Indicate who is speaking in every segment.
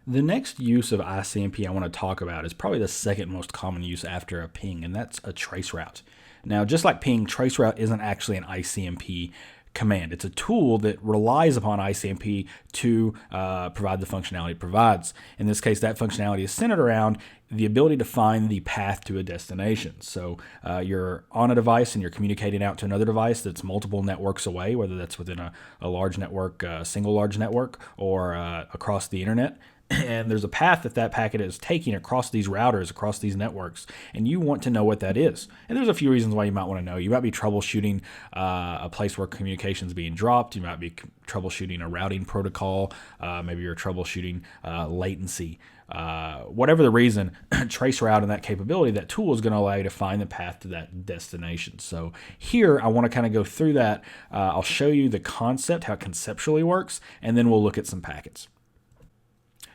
Speaker 1: The next use of ICMP I want to talk about is probably the second most common use after a ping, and that's a traceroute. Now, just like ping, traceroute isn't actually an ICMP command. It's a tool that relies upon ICMP to provide the functionality it provides. In this case, that functionality is centered around the ability to find the path to a destination. So you're on a device and you're communicating out to another device that's multiple networks away, whether that's within a large network, a single large network, or across the internet. And there's a path that packet is taking across these routers, across these networks, and you want to know what that is. And there's a few reasons why you might want to know. You might be troubleshooting a place where communication is being dropped. You might be troubleshooting a routing protocol. Maybe you're troubleshooting latency. Whatever the reason, Traceroute and that capability, that tool is going to allow you to find the path to that destination. So here, I want to kind of go through that. I'll show you the concept, how it conceptually works, and then we'll look at some packets.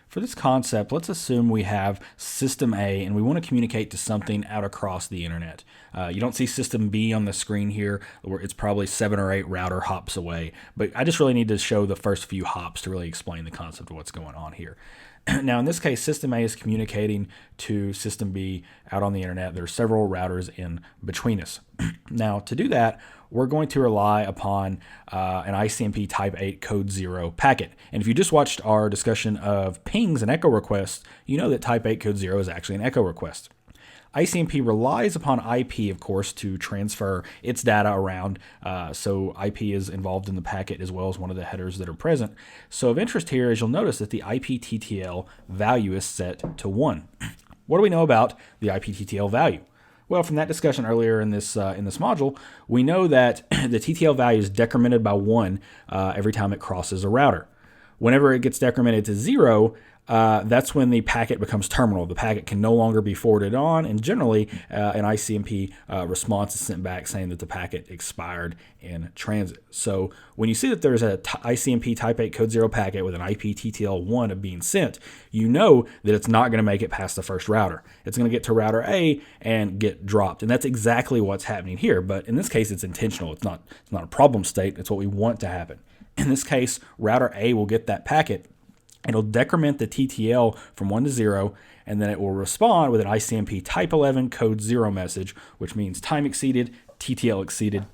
Speaker 1: For this concept, let's assume we have system A and we want to communicate to something out across the internet. You don't see system B on the screen here, where it's probably 7 or 8 router hops away, but I just really need to show the first few hops to really explain the concept of what's going on here. Now, in this case, system A is communicating to system B out on the internet. There are several routers in between us. Now, to do that, we're going to rely upon an ICMP type 8 code 0 packet. And if you just watched our discussion of pings and echo requests, you know that type 8 code 0 is actually an echo request. ICMP relies upon IP, of course, to transfer its data around. So IP is involved in the packet as well as one of the headers that are present. So of interest here is you'll notice that the IPTTL value is set to 1. What do we know about the IPTTL value? Well, from that discussion earlier in this module, we know that the TTL value is decremented by 1 every time it crosses a router. Whenever it gets decremented to 0, that's when the packet becomes terminal. The packet can no longer be forwarded on, and generally an ICMP response is sent back saying that the packet expired in transit. So when you see that there's a ICMP type 8 code 0 packet with an IPTTL1 of being sent, you know that it's not going to make it past the first router. It's going to get to router A and get dropped, and that's exactly what's happening here. But in this case, it's intentional. It's not a problem state. It's what we want to happen. In this case, router A will get that packet. It'll decrement the TTL from 1 to 0, and then it will respond with an ICMP type 11 code 0 message, which means time exceeded, TTL exceeded,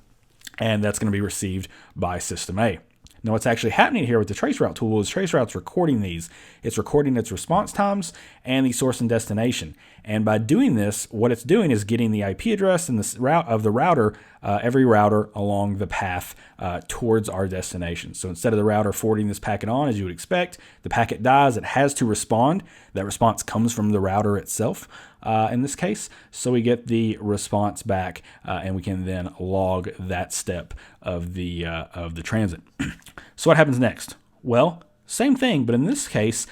Speaker 1: and that's going to be received by system A. Now, what's actually happening here with the Traceroute tool is Traceroute's recording these. It's recording its response times and the source and destination. And by doing this, what it's doing is getting the IP address and the route of the router, every router along the path towards our destination. So instead of the router forwarding this packet on, as you would expect, the packet dies. It has to respond. That response comes from the router itself in this case. So we get the response back, and we can then log that step of the transit. So what happens next? Well, same thing, but in this case,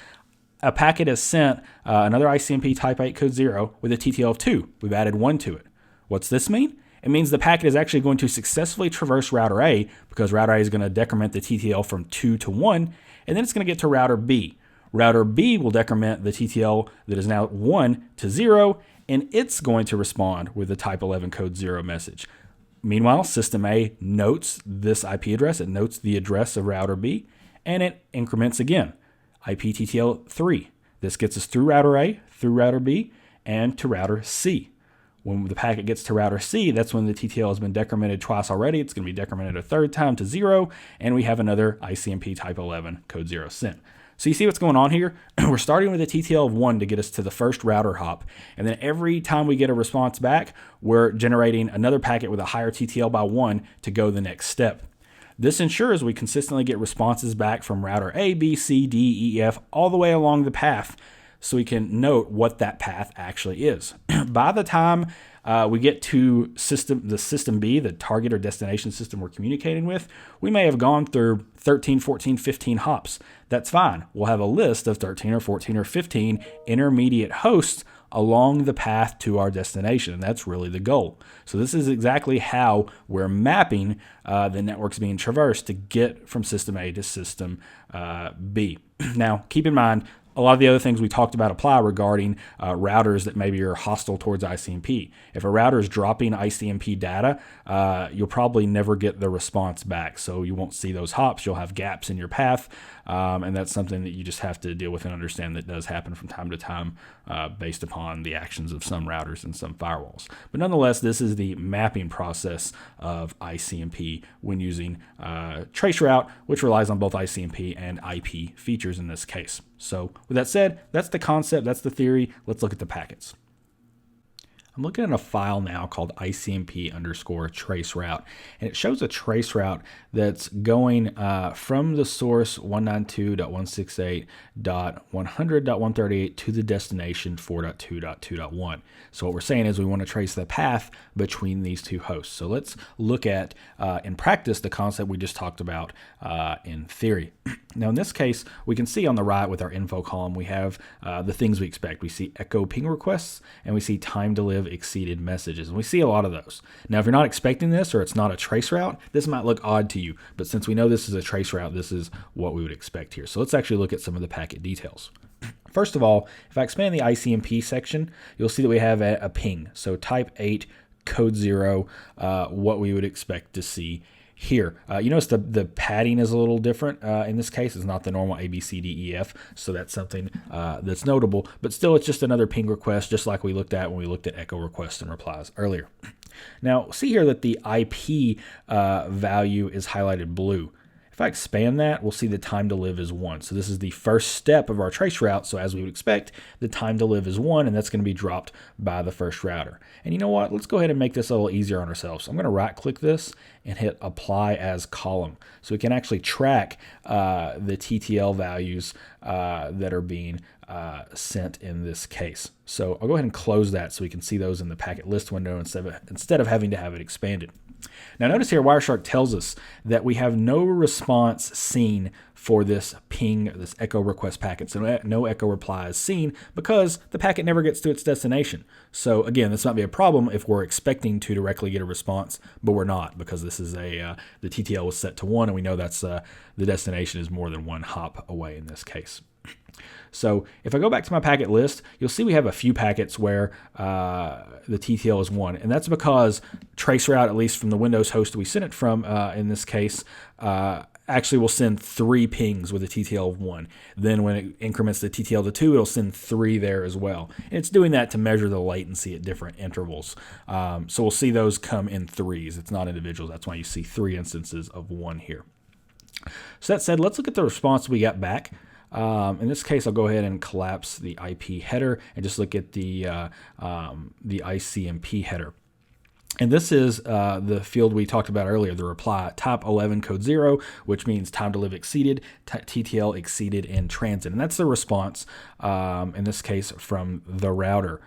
Speaker 1: a packet is sent, another ICMP type 8 code 0 with a TTL of 2. We've added 1 to it. What's this mean? It means the packet is actually going to successfully traverse router A, because router A is going to decrement the TTL from 2 to 1, and then it's going to get to router B. Router B will decrement the TTL that is now 1 to 0, and it's going to respond with the type 11 code 0 message. Meanwhile, system A notes this IP address. It notes the address of router B, and it increments again. IPTTL 3. This gets us through router A, through router B, and to router C. When the packet gets to router C, that's when the TTL has been decremented twice already. It's going to be decremented a third time to 0, and we have another ICMP type 11 code 0 sent. So you see what's going on here? We're starting with a TTL of 1 to get us to the first router hop. And then every time we get a response back, we're generating another packet with a higher TTL by 1 to go the next step. This ensures we consistently get responses back from router A, B, C, D, E, F, all the way along the path, so we can note what that path actually is. By the time we get to the system B, the target or destination system we're communicating with, we may have gone through 13, 14, 15 hops. That's fine. We'll have a list of 13 or 14 or 15 intermediate hosts along the path to our destination, and that's really the goal. So this is exactly how we're mapping the networks being traversed to get from system A to system B. Now, keep in mind, a lot of the other things we talked about apply regarding routers that maybe are hostile towards ICMP. If a router is dropping ICMP data, you'll probably never get the response back, so you won't see those hops. You'll have gaps in your path. and that's something that you just have to deal with and understand that does happen from time to time based upon the actions of some routers and some firewalls. But nonetheless, this is the mapping process of ICMP when using Traceroute, which relies on both ICMP and IP features in this case. So with that said, that's the concept, that's the theory. Let's look at the packets. I'm looking at a file now called ICMP_traceroute, and it shows a traceroute that's going from the source 192.168.100.138 to the destination 4.2.2.1. So what we're saying is we want to trace the path between these two hosts. So let's look at, in practice, the concept we just talked about in theory. Now in this case, we can see on the right with our info column, we have the things we expect. We see echo ping requests, and we see time to live exceeded messages. And we see a lot of those. Now, if you're not expecting this or it's not a trace route, this might look odd to you. But since we know this is a trace route, this is what we would expect here. So let's actually look at some of the packet details. First of all, if I expand the ICMP section, you'll see that we have a ping. So type 8, code 0, what we would expect to see here. You notice the padding is a little different in this case. It's not the normal A, B, C, D, E, F, so that's something that's notable, but still it's just another ping request, just like we looked at when we looked at echo requests and replies earlier. Now, see here that the IP value is highlighted blue. If I expand that, we'll see the time to live is 1. So this is the first step of our trace route. So as we would expect, the time to live is 1, and that's going to be dropped by the first router. And you know what? Let's go ahead and make this a little easier on ourselves. I'm going to right-click this and hit Apply as Column. So we can actually track the TTL values that are being sent in this case. So I'll go ahead and close that so we can see those in the packet list window instead of having to have it expanded. Now notice here Wireshark tells us that we have no response seen for this ping, this echo request packet. So no echo reply is seen because the packet never gets to its destination. So again, this might be a problem if we're expecting to directly get a response, but we're not, because this is the TTL was set to 1, and we know that's the destination is more than 1 hop away in this case. So if I go back to my packet list, you'll see we have a few packets where the TTL is 1. And that's because Traceroute, at least from the Windows host we sent it from in this case, actually will send 3 pings with a TTL of 1. Then when it increments the TTL to 2, it'll send 3 there as well. And it's doing that to measure the latency at different intervals. So we'll see those come in 3s. It's not individuals. That's why you see 3 instances of 1 here. So that said, let's look at the response we got back. In this case, I'll go ahead and collapse the IP header and just look at the ICMP header. And this is the field we talked about earlier, the reply, type 11 code 0, which means time to live exceeded, TTL exceeded in transit. And that's the response, in this case, from the router.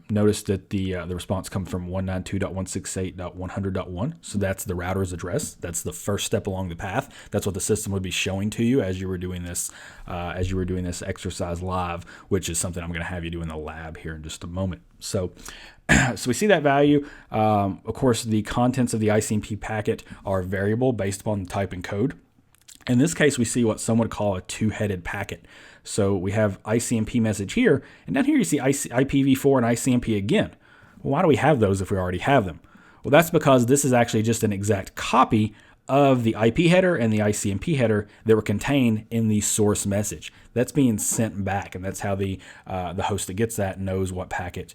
Speaker 1: Notice that the response comes from 192.168.100.1. So that's the router's address. That's the first step along the path. That's what the system would be showing to you as you were doing this exercise live, which is something I'm going to have you do in the lab here in just a moment. So we see that value. Of course, the contents of the ICMP packet are variable based upon the type and code. In this case, we see what some would call a two-headed packet. So we have ICMP message here, and down here you see IPv4 and ICMP again. Well, why do we have those if we already have them? Well, that's because this is actually just an exact copy of the IP header and the ICMP header that were contained in the source message. That's being sent back, and that's how the host that gets that knows what packet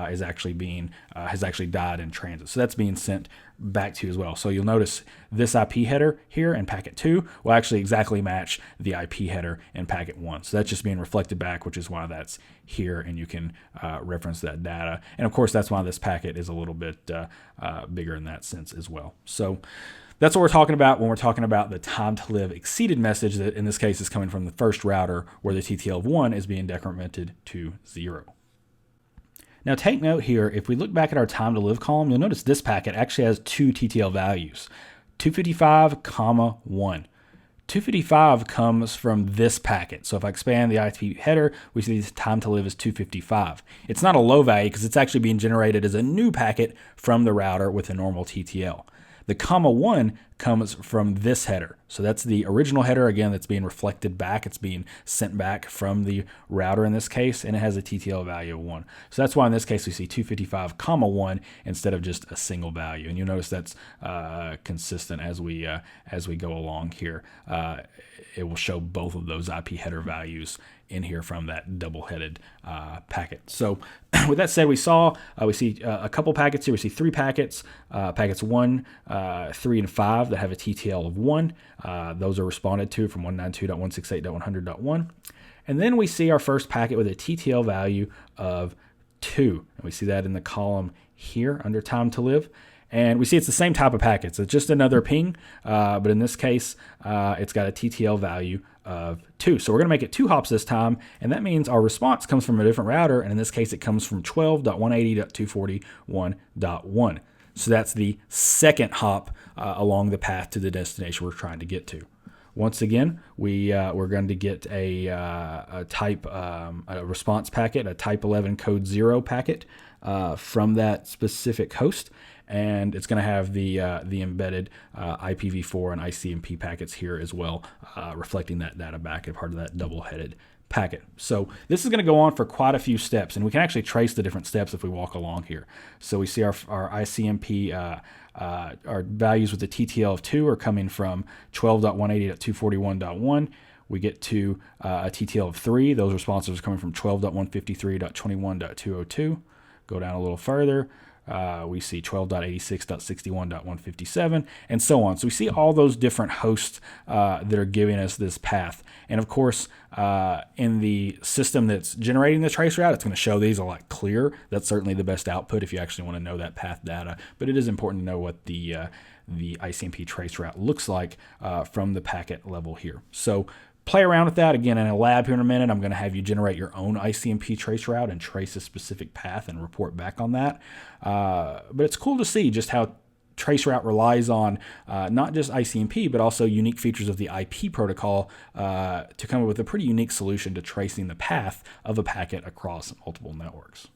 Speaker 1: is actually being has actually died in transit. So that's being sent back to you as well. So you'll notice this IP header here in packet 2 will actually exactly match the IP header in packet 1. So that's just being reflected back, which is why that's here, and you can reference that data. And of course, that's why this packet is a little bit bigger in that sense as well. So that's what we're talking about when we're talking about the time to live exceeded message that in this case is coming from the first router where the TTL of 1 is being decremented to 0. Now take note here, if we look back at our time to live column, you'll notice this packet actually has 2 TTL values, 255, 1. 255 comes from this packet. So if I expand the IP header, we see the time to live is 255. It's not a low value because it's actually being generated as a new packet from the router with a normal TTL. The 1 comes from this header. So that's the original header, again, that's being reflected back. It's being sent back from the router in this case, and it has a TTL value of 1. So that's why in this case we see 255,1 instead of just a single value. And you'll notice that's consistent as we go along here. It will show both of those IP header values in here from that double-headed packet. So with that said, we see a couple packets here. We see 3 packets, packets 1, 3, and 5 that have a TTL of 1. Those are responded to from 192.168.100.1. And then we see our first packet with a TTL value of 2. And we see that in the column here under time to live. And we see it's the same type of packets. It's just another ping, but in this case, it's got a TTL value of 2. So we're going to make it 2 hops this time, and that means our response comes from a different router, and in this case, it comes from 12.180.241.1. So that's the second hop along the path to the destination we're trying to get to. Once again, we're going to get a response packet, a type 11 code 0 packet from that specific host, and it's going to have the embedded IPv4 and ICMP packets here as well, reflecting that data back as part of that double-headed packet. So this is going to go on for quite a few steps, and we can actually trace the different steps if we walk along here. So we see our ICMP, our values with the TTL of 2 are coming from 12.180.241.1. We get to a TTL of 3. Those responses are coming from 12.153.21.202. Go down a little further. We see 12.86.61.157 and so on. So we see all those different hosts that are giving us this path. And of course, in the system that's generating the trace route, it's going to show these a lot clearer. That's certainly the best output if you actually want to know that path data. But it is important to know what the ICMP trace route looks like from the packet level here. So play around with that. Again, in a lab here in a minute, I'm going to have you generate your own ICMP trace route and trace a specific path and report back on that. But it's cool to see just how Traceroute relies on not just ICMP, but also unique features of the IP protocol to come up with a pretty unique solution to tracing the path of a packet across multiple networks.